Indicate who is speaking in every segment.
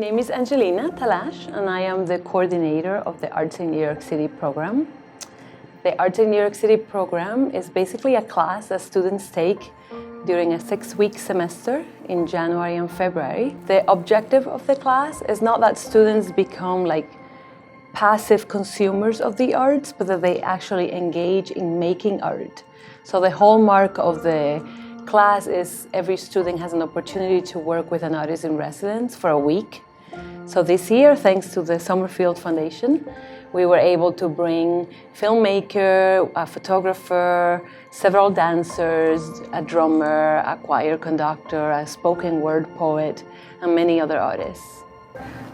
Speaker 1: name is Angelina TALLAJ, and I am the coordinator of the Arts in New York City program. The Arts in New York City program is basically a class that students take during a 6-week semester in January and February. The objective of the class is not that students become like passive consumers of the arts, but that they actually engage in making art. So the hallmark of the class is every student has an opportunity to work with an artist in residence for a week. So this year, thanks to the Summerfield Foundation, we were able to bring filmmaker, a photographer, several dancers, a drummer, a choir conductor, a spoken word poet, and many other artists.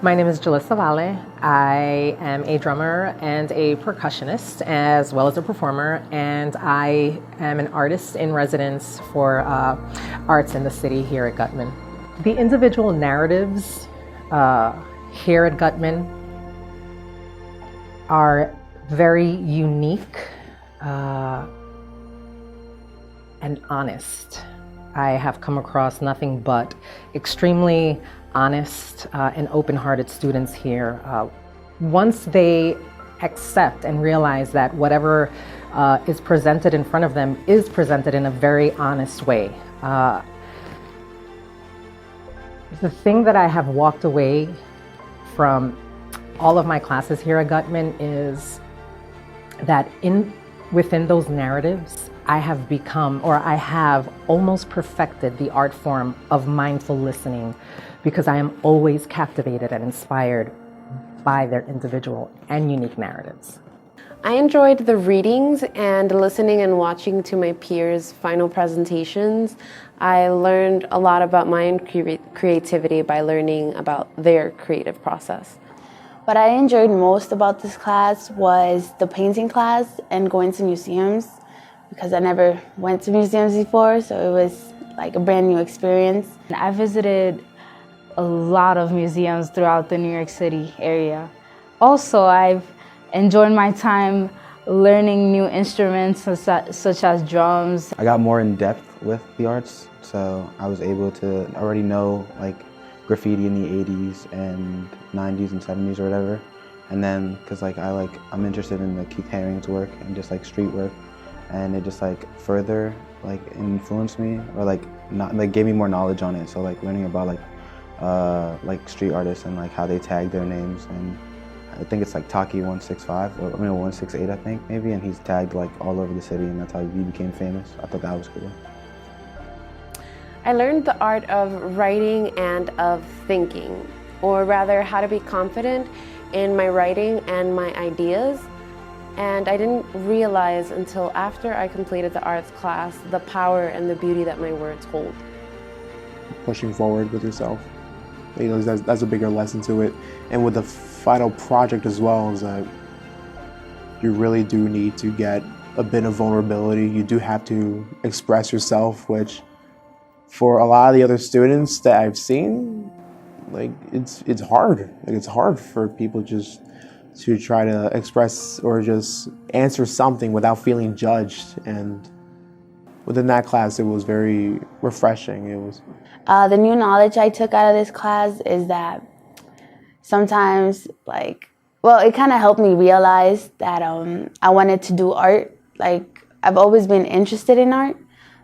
Speaker 2: My name is JULISSA VALE. I am a drummer and a percussionist, as well as a performer, and I am an artist in residence for arts in the city here at Gutman. The individual narratives here at Gutman are very unique and honest. I have come across nothing but extremely honest and open-hearted students here. Once they accept and realize that whatever is presented in front of them is presented in a very honest way. The thing that I have walked away from all of my classes here at Gutman is that within those narratives, I have become, or I have almost perfected the art form of mindful listening, because I am always captivated and inspired by their individual and unique narratives.
Speaker 3: I enjoyed the readings and listening and watching to my peers' final presentations. I learned a lot about my own creativity by learning about their creative process.
Speaker 4: What I enjoyed most about this class was the painting class and going to museums, because I never went to museums before, so it was like a brand new experience.
Speaker 5: I visited a lot of museums throughout the New York City area. Also, I've enjoyed my time learning new instruments such as drums.
Speaker 6: I got more in depth with the arts, so I was able to already know like graffiti in the 80s and 90s and 70s or whatever. And then, because like I'm interested in like Keith Haring's work and just like street work, and it just like further like influenced me, or like gave me more knowledge on it. So like learning about like street artists and like how they tag their names, and I think it's like Taki 165 or 168 I think maybe, and he's tagged like all over the city, and that's how he became famous. I thought that was cool.
Speaker 3: I learned the art of writing and of thinking, or rather how to be confident in my writing and my ideas. And I didn't realize until after I completed the arts class the power and the beauty that my words hold.
Speaker 7: Pushing forward with yourself. You know, that's a bigger lesson to it. And with the final project as well, is that you really do need to get a bit of vulnerability. You do have to express yourself, which for a lot of the other students that I've seen, like it's hard. Like it's hard for people just to try to express or just answer something without feeling judged. And within that class, it was very refreshing. It was.
Speaker 4: The new knowledge I took out of this class is that sometimes, it kind of helped me realize that I wanted to do art. Like, I've always been interested in art,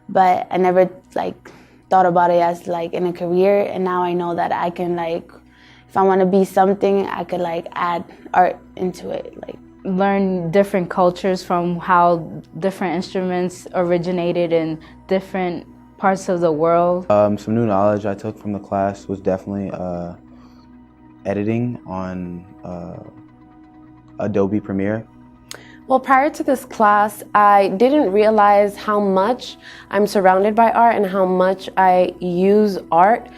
Speaker 4: but I never thought about it as in a career. And now I know that I can if I want to be something, I could add art into it.
Speaker 5: Learn different cultures from how different instruments originated in different parts of the world.
Speaker 6: Some new knowledge I took from the class was definitely editing on Adobe Premiere.
Speaker 3: Well, prior to this class, I didn't realize how much I'm surrounded by art and how much I use art.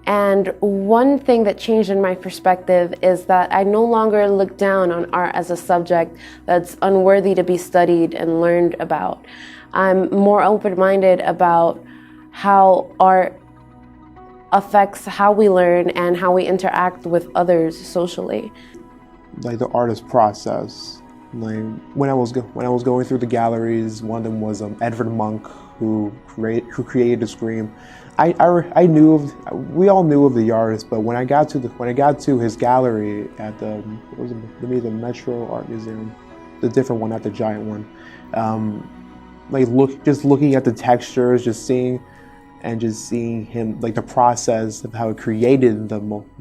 Speaker 3: And one thing that changed in my perspective is that I no longer look down on art as a subject that's unworthy to be studied and learned about. I'm more open-minded about how art affects how we learn and how we interact with others socially.
Speaker 7: Like the artist process Like when I was going through the galleries, one of them was Edvard Munch, who created the Scream. I knew of, we all knew of the artist, but when I got to his gallery at the Metro Art Museum, the different one, not the giant one, like just looking at the textures, just seeing him, like the process of how he created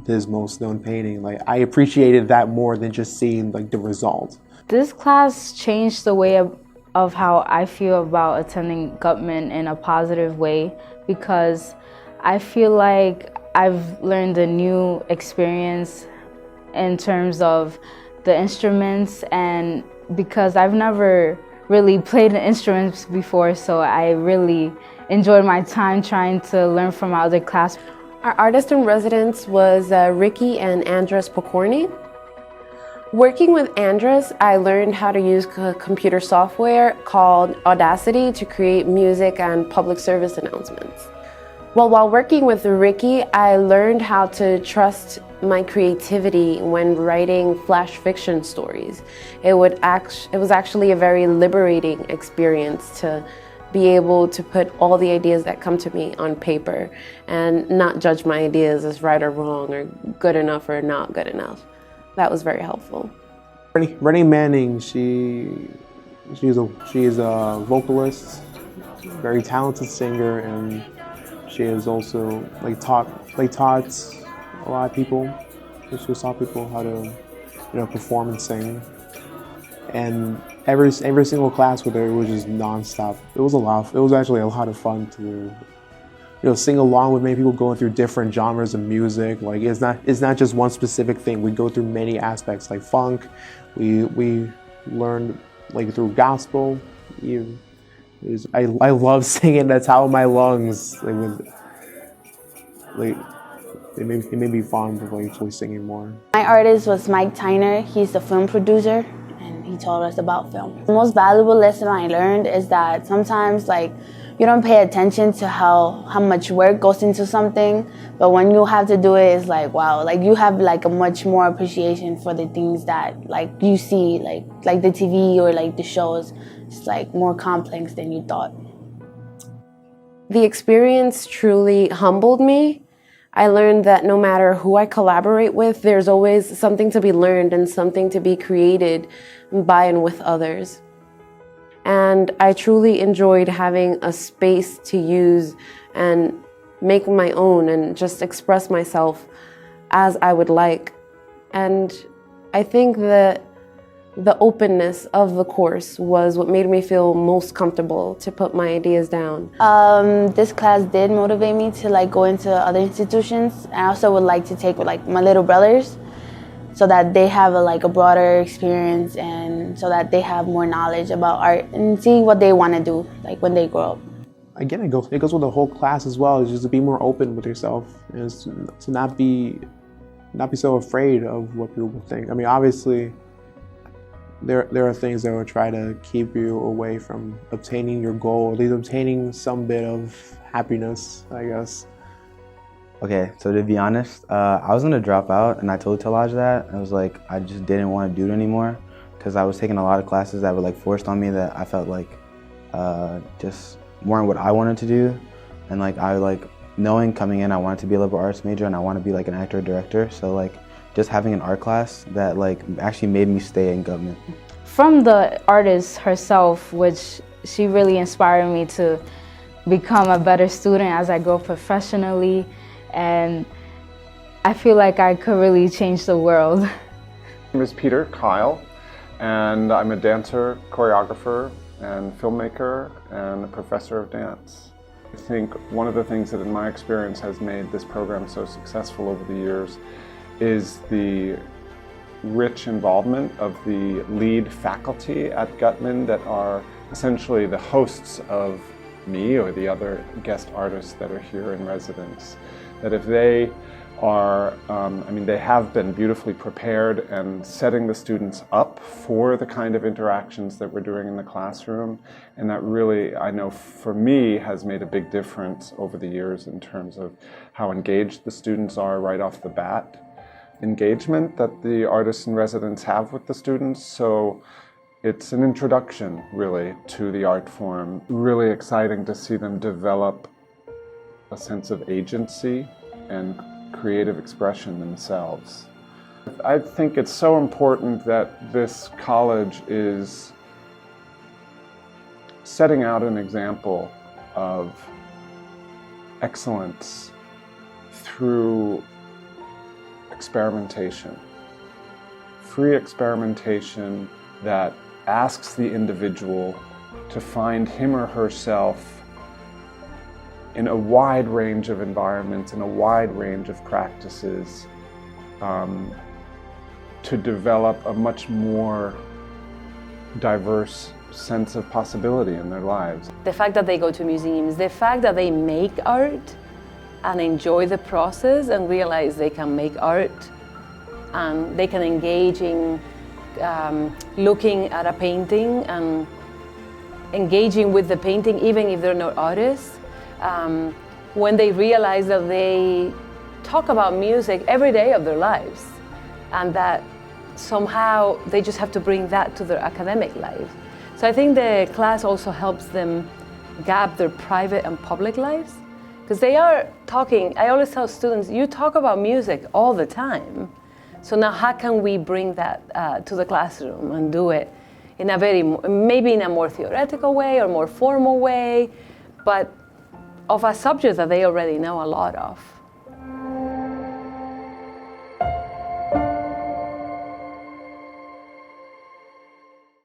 Speaker 7: his most known painting. Like I appreciated that more than just seeing like the result.
Speaker 5: This class changed the way of how I feel about attending Gutman in a positive way, because I feel like I've learned a new experience in terms of the instruments, and because I've never really played the instruments before, so I really enjoyed my time trying to learn from my other class.
Speaker 3: Our artist in residence was Ricky and Andres Pokorny. Working with Andres, I learned how to use computer software called Audacity to create music and public service announcements. Well, while working with Ricky, I learned how to trust my creativity when writing flash fiction stories. It was actually a very liberating experience to be able to put all the ideas that come to me on paper and not judge my ideas as right or wrong or good enough or not good enough. That was very helpful.
Speaker 7: Renee Manning, she is a vocalist, very talented singer, and she has also taught a lot of people. She taught people how to perform and sing. And every single class with her, it was just nonstop. It was actually a lot of fun to sing along with many people going through different genres of music. Like it's not just one specific thing. We go through many aspects, like funk. We learned through gospel. I love singing at the top of my lungs. It made me fond of actually singing more.
Speaker 4: My artist was Mike Tyner. He's the film producer, and he taught us about film. The most valuable lesson I learned is that sometimes you don't pay attention to how much work goes into something, but when you have to do it, it's like, wow, you have a much more appreciation for the things that you see, like the TV or the shows. It's more complex than you thought.
Speaker 3: The experience truly humbled me. I learned that no matter who I collaborate with, there's always something to be learned and something to be created by and with others. And I truly enjoyed having a space to use and make my own and just express myself as I would like. And I think that the openness of the course was what made me feel most comfortable to put my ideas down.
Speaker 4: This class did motivate me to go into other institutions. I also would like to take with my little brothers, so that they have a broader experience and so that they have more knowledge about art and see what they want to do when they grow up.
Speaker 7: Again, it goes with the whole class as well. Is just to be more open with yourself, and to not be so afraid of what people think. I mean, obviously, there are things that will try to keep you away from obtaining your goal, at least obtaining some bit of happiness, I guess.
Speaker 6: Okay, so to be honest, I was gonna drop out, and I told TALLAJ that. I was like, I just didn't want to do it anymore, because I was taking a lot of classes that were forced on me that I felt just weren't what I wanted to do. And knowing coming in, I wanted to be a liberal arts major and I want to be an actor or director. So just having an art class that actually made me stay in Gutman.
Speaker 5: From the artist herself, which she really inspired me to become a better student as I grow professionally. And I feel like I could really change the world.
Speaker 8: My name is Peter Kyle, and I'm a dancer, choreographer, and filmmaker, and a professor of dance. I think one of the things that in my experience has made this program so successful over the years is the rich involvement of the lead faculty at Gutman that are essentially the hosts of me or the other guest artists that are here in residence. That if they are, they have been beautifully prepared and setting the students up for the kind of interactions that we're doing in the classroom. And that really, I know for me, has made a big difference over the years in terms of how engaged the students are right off the bat. Engagement that the artists in residence have with the students. So It's an introduction, really, to the art form. Really exciting to see them develop a sense of agency and creative expression themselves. I think it's so important that this college is setting out an example of excellence through experimentation. Free experimentation that asks the individual to find him or herself in a wide range of environments, in a wide range of practices, to develop a much more diverse sense of possibility in their lives.
Speaker 1: The fact that they go to museums, the fact that they make art and enjoy the process and realize they can make art and they can engage in looking at a painting and engaging with the painting even if they're not artists. When they realize that they talk about music every day of their lives and that somehow they just have to bring that to their academic life. So I think the class also helps them gap their private and public lives, because they are talking, I always tell students, you talk about music all the time. So now how can we bring that to the classroom and do it in a maybe in a more theoretical way or more formal way, but of a subject that they already know a lot of.